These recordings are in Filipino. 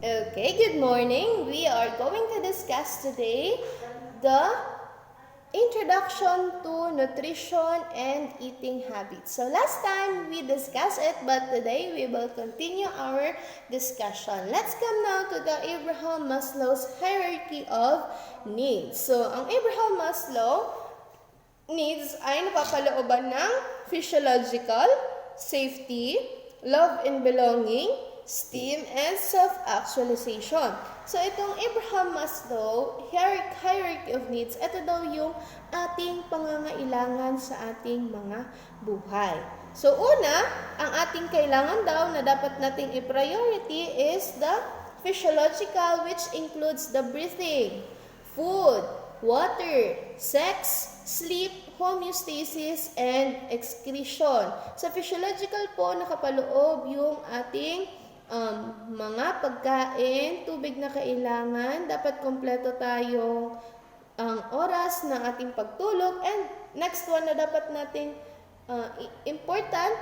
Okay, good morning. We are going to discuss today the introduction to nutrition and eating habits. So last time we discussed it, but today we will continue our discussion. Let's come now to the Abraham Maslow's hierarchy of needs. So ang Abraham Maslow needs ay napapalooban ng physiological, safety, love and belonging, esteem, and self-actualization. So, itong Abraham Maslow, hierarchy of needs, ito daw yung ating pangangailangan sa ating mga buhay. So, una, ang ating kailangan daw na dapat nating i-priority is the physiological, which includes the breathing, food, water, sex, sleep, homeostasis, and excretion. Sa physiological po, nakapaloob yung ating mga pagkain, tubig na kailangan, dapat kompleto tayong oras ng ating pagtulog, and next one na dapat nating important,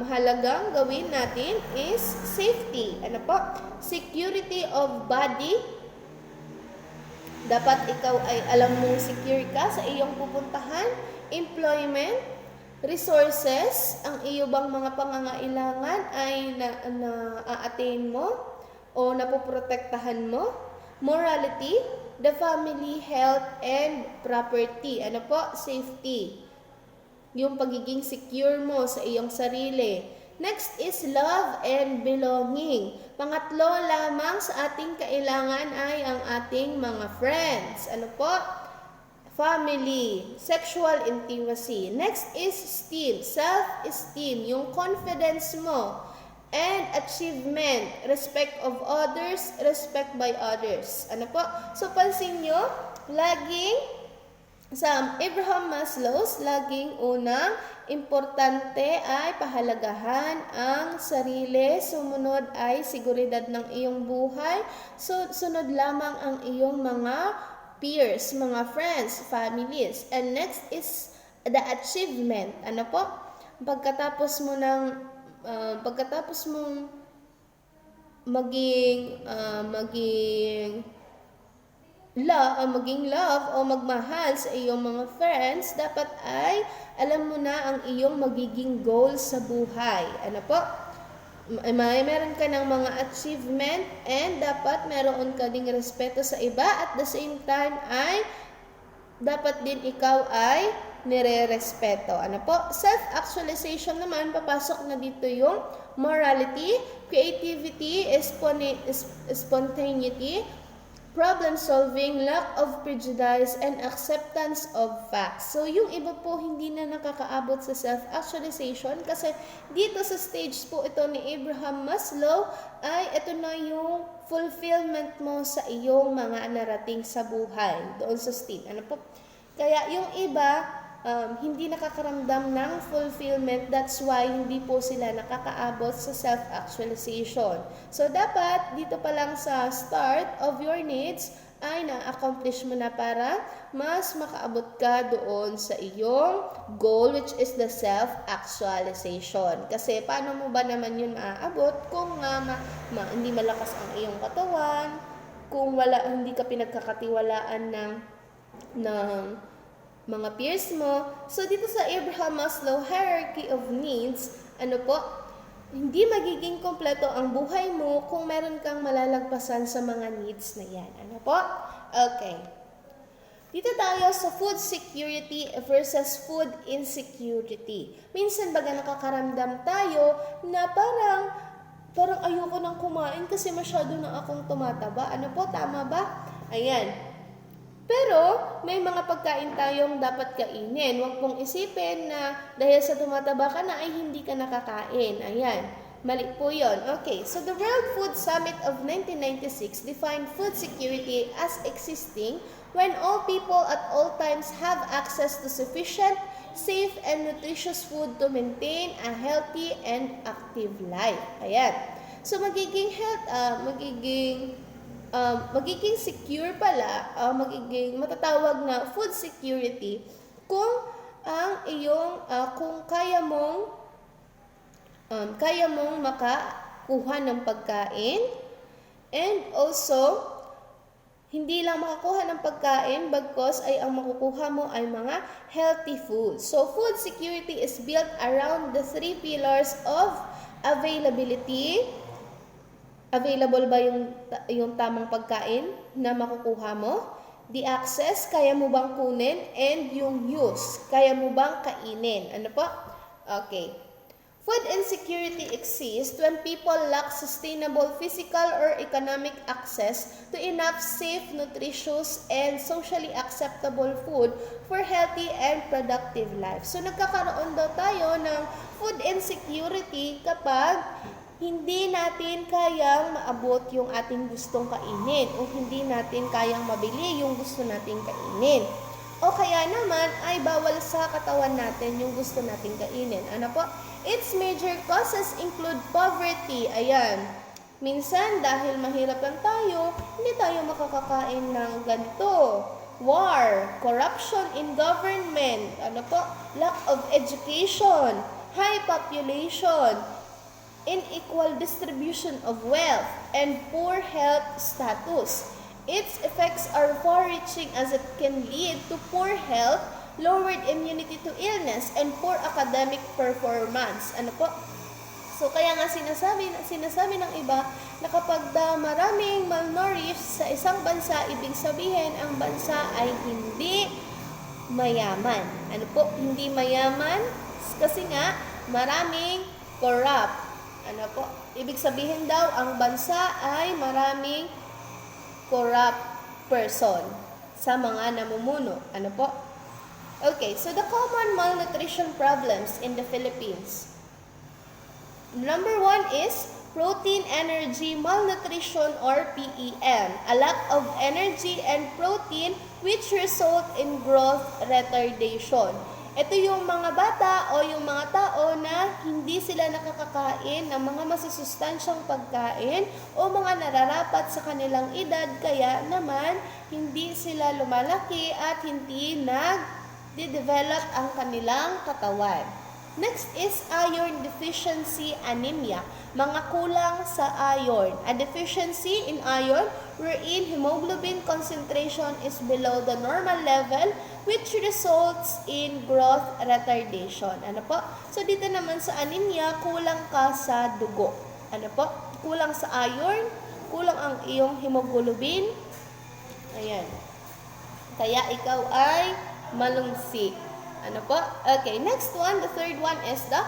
mahalagang gawin natin is safety. Ano po? Security of body. Dapat ikaw ay alam mong secure ka sa iyong pupuntahan, employment, resources, ang iyo bang mga pangangailangan ay na-attain mo o napoprotektahan mo, morality, the family, health, and property. Ano po? Safety. Yung pagiging secure mo sa iyong sarili. Next is love and belonging. Pangatlo lamang sa ating kailangan ay ang ating mga friends. Ano po? Family, sexual intimacy. Next is esteem, self-esteem, yung confidence mo. And achievement, respect of others, respect by others. Ano po? So pansin nyo, laging sa Abraham Maslow's, laging unang importante ay pahalagahan ang sarili, sumunod ay seguridad ng iyong buhay, sunod lamang ang iyong mga peers, mga friends, families. And next is the achievement. Ano po? Pagkatapos mong maging love o magmahal sa iyong mga friends, dapat ay alam mo na ang iyong magiging goal sa buhay. Ano po? Meron ka ng mga achievement and dapat meron ka ding respeto sa iba, at the same time ay dapat din ikaw ay nire-respeto. Ano po? Self-actualization naman, papasok na dito yung morality, creativity, spontaneity, problem solving, lack of prejudice, and acceptance of facts. So, yung iba po hindi na nakakaabot sa self-actualization kasi dito sa stage po ito ni Abraham Maslow ay ito na yung fulfillment mo sa iyong mga narating sa buhay doon sa state. Ano po? Kaya yung iba, hindi nakakaramdam ng fulfillment. That's why hindi po sila nakakaabot sa self-actualization. So, dapat dito pa lang sa start of your needs ay na-accomplish mo na para mas makaabot ka doon sa iyong goal, which is the self-actualization. Kasi paano mo ba naman yun maaabot kung hindi malakas ang iyong katawan, kung hindi ka pinagkakatiwalaan ng mga peers mo. So, dito sa Abraham Maslow hierarchy of needs, ano po, hindi magiging kompleto ang buhay mo kung meron kang malalagpasan sa mga needs na yan. Ano po? Okay. Dito tayo sa food security versus food insecurity. Minsan baga nakakaramdam tayo na parang ayoko nang kumain kasi masyado na akong tumataba. Ano po? Tama ba? Ayan. Pero, may mga pagkain tayong dapat kainin. Huwag pong isipin na dahil sa tumataba ka na ay hindi ka nakakain. Ayan. Mali po yun. Okay, so the World Food Summit of 1996 defined food security as existing when all people at all times have access to sufficient, safe, and nutritious food to maintain a healthy and active life. Ayan. So, magiging secure pala, magiging matatawag na food security kung ang iyong kung kaya mong makakuha ng pagkain. And also, hindi lang makakuha ng pagkain, bagkos ay ang makukuha mo ay mga healthy food. So, food security is built around the 3 pillars of availability. Available ba yung tamang pagkain na makukuha mo? The access, kaya mo bang kunin? And yung use, kaya mo bang kainin? Ano po? Okay. Food insecurity exists when people lack sustainable physical or economic access to enough safe, nutritious, and socially acceptable food for healthy and productive life. So, nagkakaroon daw tayo ng food insecurity kapag hindi natin kayang maabot yung ating gustong kainin o hindi natin kayang mabili yung gusto nating kainin. O kaya naman ay bawal sa katawan natin yung gusto nating kainin. Ano po? Its major causes include poverty. Ayan. Minsan dahil mahirap lang tayo, hindi tayo makakakain ng ganito. War, corruption in government, ano po? Lack of education, high population, unequal distribution of wealth, and poor health status. Its effects are far-reaching as it can lead to poor health, lowered immunity to illness, and poor academic performance. Ano po? So, kaya nga sinasabi ng iba na kapag maraming malnourished sa isang bansa, ibig sabihin ang bansa ay hindi mayaman. Ano po? Hindi mayaman kasi nga maraming corrupt. Ano po? Ibig sabihin daw, ang bansa ay maraming corrupt person sa mga namumuno. Ano po? Okay, so the common malnutrition problems in the Philippines. Number 1 is protein energy malnutrition or PEM, a lack of energy and protein which result in growth retardation. Ito yung mga bata o yung mga tao na hindi sila nakakakain ng mga masusustansyang pagkain o mga nararapat sa kanilang edad, kaya naman hindi sila lumalaki at hindi nag-develop ang kanilang katawan. Next is iron deficiency anemia, mga kulang sa iron. A deficiency in iron wherein hemoglobin concentration is below the normal level which results in growth retardation. Ano po? So, dito naman sa anemia, kulang ka sa dugo. Ano po? Kulang sa iron, kulang ang iyong hemoglobin. Ayan. Kaya ikaw ay malungsik. Ano po? Okay, next one, the third one is the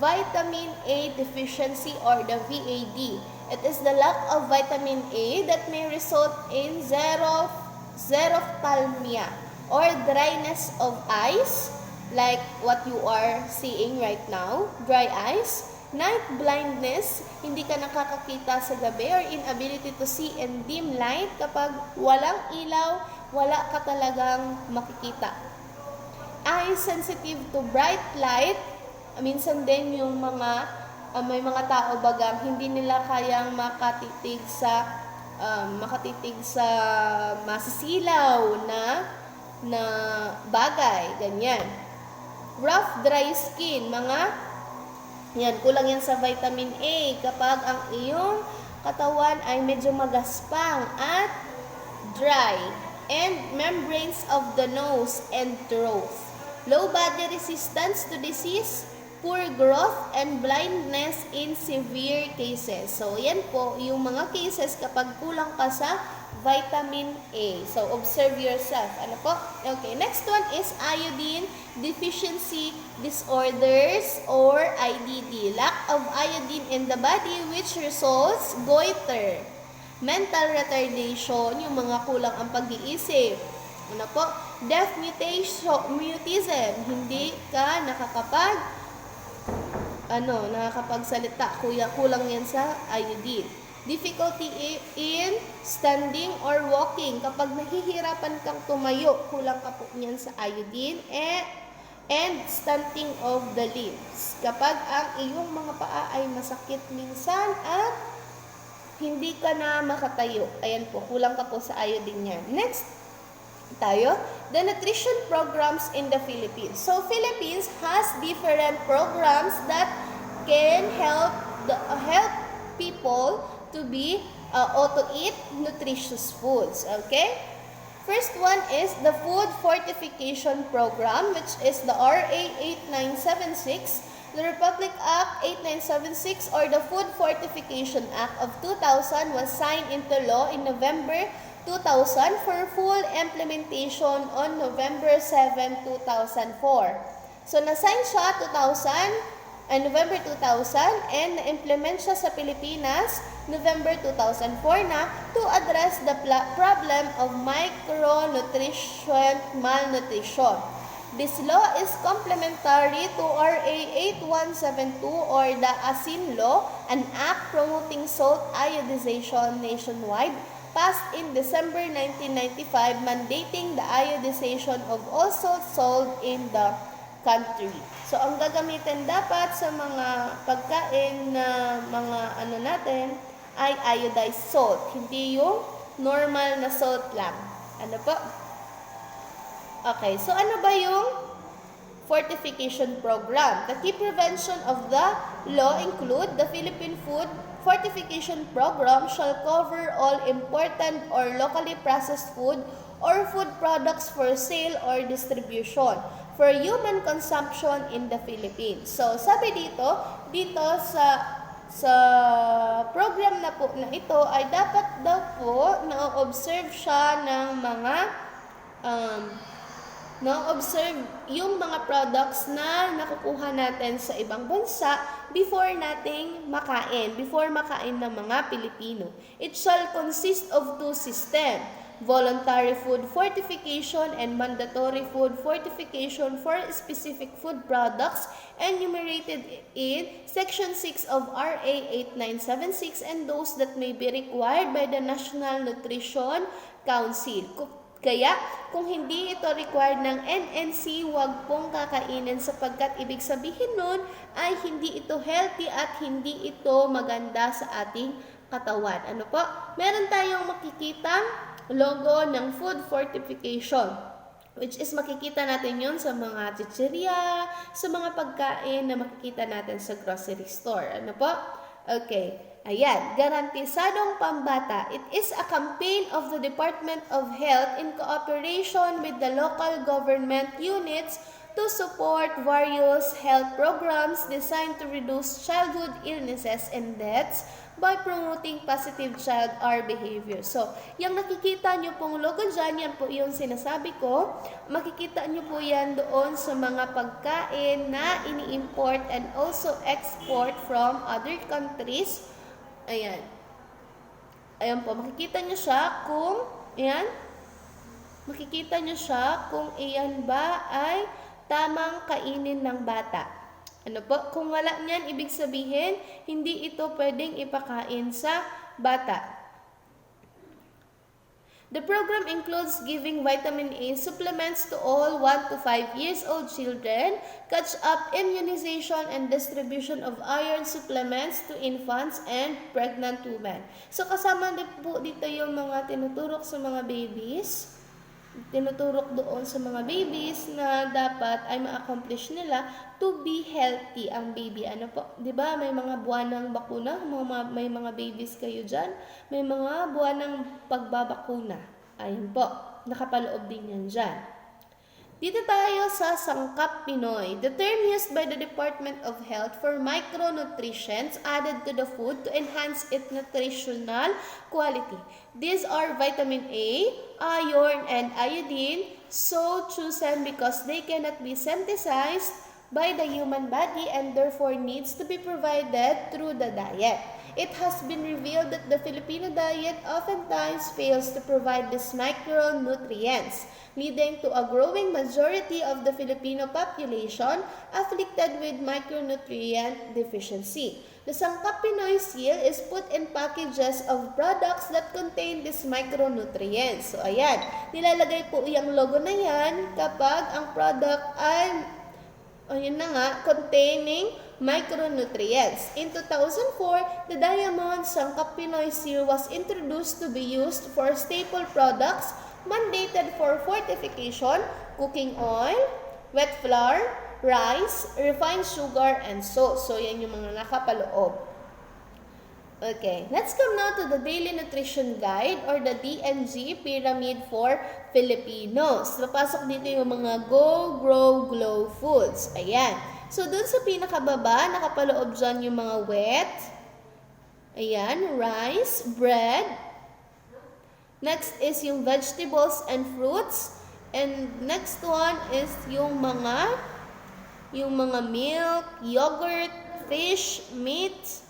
vitamin A deficiency or the VAD. It is the lack of vitamin A that may result in xerophthalmia or dryness of eyes, like what you are seeing right now, dry eyes, night blindness, hindi ka nakakakita sa gabi, or inability to see in dim light, kapag walang ilaw, wala ka talagang makikita. Eyes sensitive to bright light, minsan din yung mga may mga tao bagang hindi nila kayang makatitig sa masisilaw na bagay, ganyan. Rough, dry skin, kulang yan sa vitamin A kapag ang iyong katawan ay medyo magaspang at dry. And membranes of the nose and throat. Low body resistance to disease, poor growth, and blindness in severe cases. So, yan po yung mga cases kapag kulang ka sa vitamin A. So, observe yourself. Ano po? Okay, next one is iodine deficiency disorders or IDD. Lack of iodine in the body which results goiter. Mental retardation, yung mga kulang ang pag-iisip. Ano po? Deaf mutism, hindi ka nakakapagsalita. Kulang yan sa iodine. Difficulty in standing or walking. Kapag nahihirapan kang tumayo, kulang ka po niyan sa iodine. And stunting of the limbs. Kapag ang iyong mga paa ay masakit minsan at hindi ka na makatayo. Ayan po, kulang ka po sa iodine yan. Next tayo, the nutrition programs in the Philippines. So, Philippines has different programs that can help people to be or to eat nutritious foods. Okay? First one is the Food Fortification Program, which is the RA 8976, the Republic Act 8976, or the Food Fortification Act of 2000 was signed into law in November 2000 for full implementation on November 7, 2004. So, na-sign siya November 2000 and na-implement siya sa Pilipinas November 2004 na to address the problem of micronutrition malnutrition. This law is complementary to RA 8172 or the ASIN Law, an act promoting salt iodization nationwide, passed in December 1995, mandating the iodization of all salt sold in the country. So, ang gagamitin dapat sa mga pagkain na mga natin ay iodized salt, hindi yung normal na salt lang. Ano po? Okay, so ano ba yung fortification program? The key prevention of the law include the Philippine Food Fortification Program shall cover all important or locally processed food or food products for sale or distribution for human consumption in the Philippines. So, sabi dito sa program na po na ito ay dapat daw po na-observe siya ng mga na-observe yung mga products na nakukuha natin sa ibang bansa before nating makain, before makain ng mga Pilipino. It shall consist of two systems: voluntary food fortification and mandatory food fortification for specific food products enumerated in Section 6 of RA 8976 and those that may be required by the National Nutrition Council. Kaya, kung hindi ito required ng NNC, huwag pong kakainin sapagkat ibig sabihin nun ay hindi ito healthy at hindi ito maganda sa ating katawan. Ano po? Meron tayong makikitang logo ng food fortification, which is makikita natin yun sa mga chicheria, sa mga pagkain na makikita natin sa grocery store. Ano po? Okay. Ayan, Garantisadong Pambata. It is a campaign of the Department of Health in cooperation with the local government units to support various health programs designed to reduce childhood illnesses and deaths by promoting positive child-R behavior. So, yung nakikita nyo pong logo dyan, yan po yung sinasabi ko. Makikita nyo po yan doon sa mga pagkain na ini-import and also export from other countries. Ayan. Ayan po, makikita nyo siya kung, ayan, makikita nyo siya kung iyan ba ay tamang kainin ng bata. Ano po? Kung wala niyan, ibig sabihin, hindi ito pwedeng ipakain sa bata. The program includes giving vitamin A supplements to all 1 to 5 years old children, catch-up immunization, and distribution of iron supplements to infants and pregnant women. So, kasama din po dito yung mga tinuturok sa mga babies. Tinuturok doon sa mga babies na dapat ay ma-accomplish nila to be healthy ang baby. Ano po? 'Di ba? May mga buwanang bakuna, may mga babies kayo diyan. May mga buwanang pagbabakuna. Ayun po. Nakapaloob din yan diyan. Dito tayo sa Sangkap Pinoy. The term used by the Department of Health for micronutrients added to the food to enhance its nutritional quality. These are vitamin A, iron, and iodine, so chosen because they cannot be synthesized by the human body and therefore needs to be provided through the diet. It has been revealed that the Filipino diet oftentimes fails to provide these micronutrients, leading to a growing majority of the Filipino population afflicted with micronutrient deficiency. The Sangkap Pinoy seal is put in packages of products that contain these micronutrients. So, ayan, nilalagay po yung logo na yan kapag ang product ay, ayun na nga, containing micronutrients. In 2004, the Diamond Sangkap Pinoy seal was introduced to be used for staple products mandated for fortification, cooking oil, wet flour, rice, refined sugar, and salt. So, yan yung mga nakapaloob. Okay, let's come now to the Daily Nutrition Guide or the DNG Pyramid for Filipinos. Papasok dito yung mga Go, Grow, Glow foods. Ayan. So, dun sa pinakababa, nakapaloob dyan yung mga wet. Ayan, rice, bread. Next is yung vegetables and fruits. And next one is yung mga milk, yogurt, fish, meat.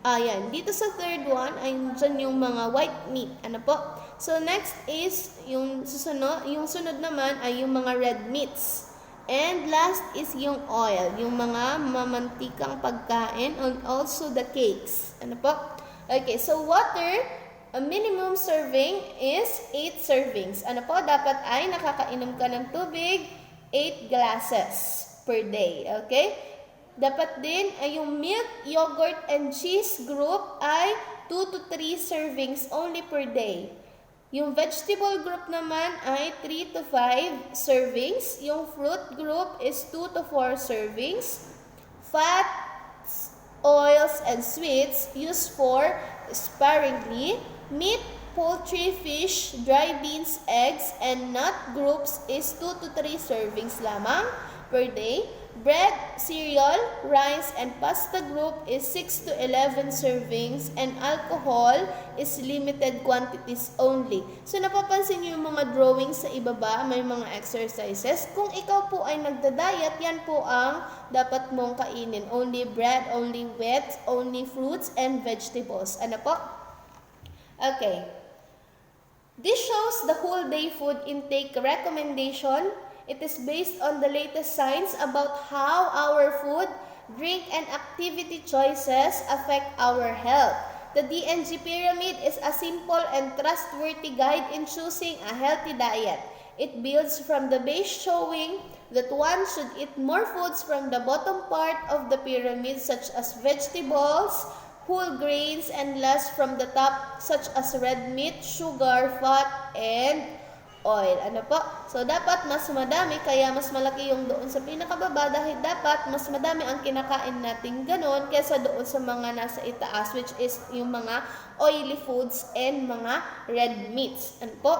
Ayan, dito sa third one, ay dyan yung mga white meat. Ano po? So, next is, yung sunod naman ay yung mga red meats. And last is yung oil, yung mga mamantikang pagkain, and also the cakes. Ano po? Okay, so water, a minimum serving is 8 servings. Ano po? Dapat ay nakakainom ka ng tubig, 8 glasses per day. Okay? Dapat din ay yung milk, yogurt, and cheese group ay 2 to 3 servings only per day. Yung vegetable group naman ay 3 to 5 servings. Yung fruit group is 2 to 4 servings. Fats, oils, and sweets used for sparingly. Meat, poultry, fish, dry beans, eggs, and nut groups is 2 to 3 servings lamang per day. Bread, cereal, rice, and pasta group is 6 to 11 servings, and alcohol is limited quantities only. So, napapansin niyo yung mga drawings sa ibaba, may mga exercises. Kung ikaw po ay nagda-diet, yan po ang dapat mong kainin. Only bread, only wet, only fruits, and vegetables. Ano po? Okay. This shows the whole day food intake recommendation. It is based on the latest science about how our food, drink, and activity choices affect our health. The DNG Pyramid is a simple and trustworthy guide in choosing a healthy diet. It builds from the base showing that one should eat more foods from the bottom part of the pyramid such as vegetables, whole grains, and less from the top such as red meat, sugar, fat, and oil. Ano po? So, dapat mas madami, kaya mas malaki yung doon sa pinakababa dahil dapat mas madami ang kinakain natin ganon kaysa doon sa mga nasa itaas, which is yung mga oily foods and mga red meats. Ano po?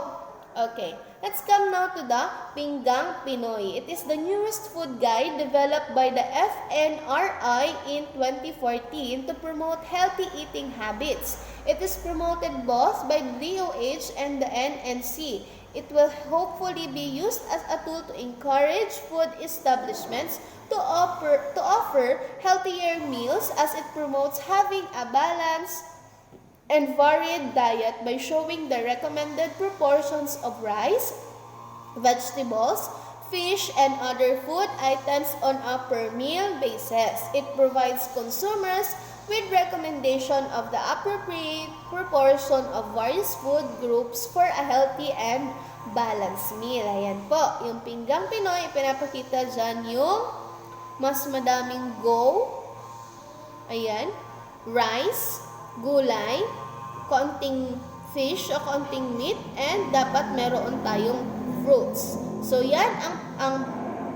Okay. Let's come now to the Pinggang Pinoy. It is the newest food guide developed by the FNRI in 2014 to promote healthy eating habits. It is promoted both by the DOH and the NNC. It will hopefully be used as a tool to encourage food establishments to offer healthier meals as it promotes having a balanced and varied diet by showing the recommended proportions of rice, vegetables, fish, and other food items on a per meal basis. It provides consumers with recommendation of the appropriate proportion of various food groups for a healthy and balanced meal. Ayan po, yung Pinggang Pinoy, pinapakita dyan yung mas madaming go, ayan, rice, gulay, konting fish o konting meat, and dapat meron tayong fruits. So, yan ang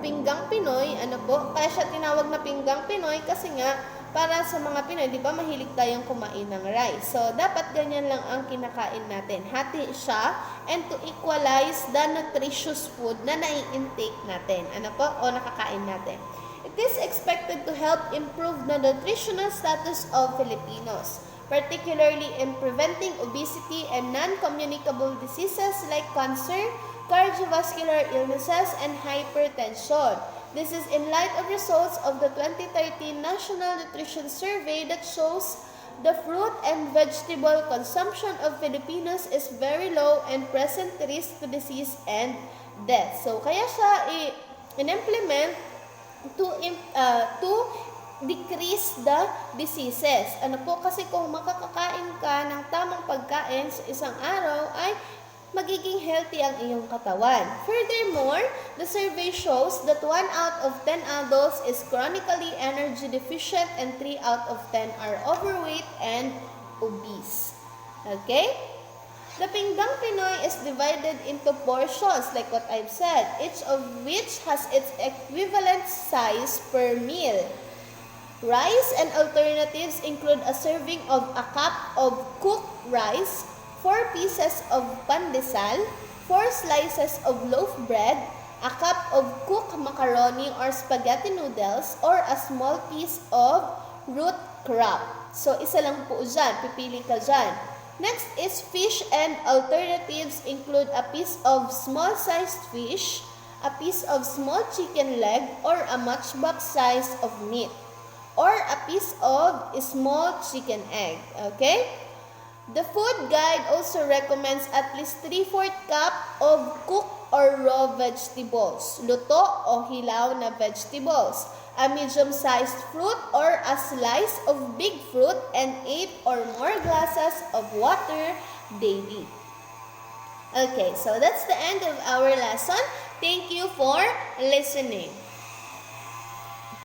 Pinggang Pinoy, ano po, kaya siya tinawag na Pinggang Pinoy kasi nga, para sa mga Pinoy, di ba, mahilig tayong kumain ng rice. So, dapat ganyan lang ang kinakain natin. Hati siya and to equalize the nutritious food na nai-intake natin. Ano po? O nakakain natin. It is expected to help improve the nutritional status of Filipinos, particularly in preventing obesity and non-communicable diseases like cancer, cardiovascular illnesses, and hypertension. This is in light of results of the 2013 National Nutrition Survey that shows the fruit and vegetable consumption of Filipinos is very low and present risk to disease and death. So, kaya siya in-implement to decrease the diseases. Ano po, kasi kung makakakain ka ng tamang pagkain sa isang araw ay magiging healthy ang iyong katawan. Furthermore, the survey shows that 1 out of 10 adults is chronically energy deficient and 3 out of 10 are overweight and obese. Okay? The Pinggang Pinoy is divided into portions like what I've said, each of which has its equivalent size per meal. Rice and alternatives include a serving of a cup of cooked rice, 4 pieces of pandesal, 4 slices of loaf bread, a cup of cooked macaroni or spaghetti noodles, or a small piece of root crab. So, isa lang po dyan. Pipili ka dyan. Next is fish, and alternatives include a piece of small-sized fish, a piece of small chicken leg, or a matchbox size of meat, or a piece of small chicken egg. Okay? The food guide also recommends at least 3/4 cup of cooked or raw vegetables, luto o hilaw na vegetables, a medium-sized fruit or a slice of big fruit, and 8 or more glasses of water daily. Okay, so that's the end of our lesson. Thank you for listening.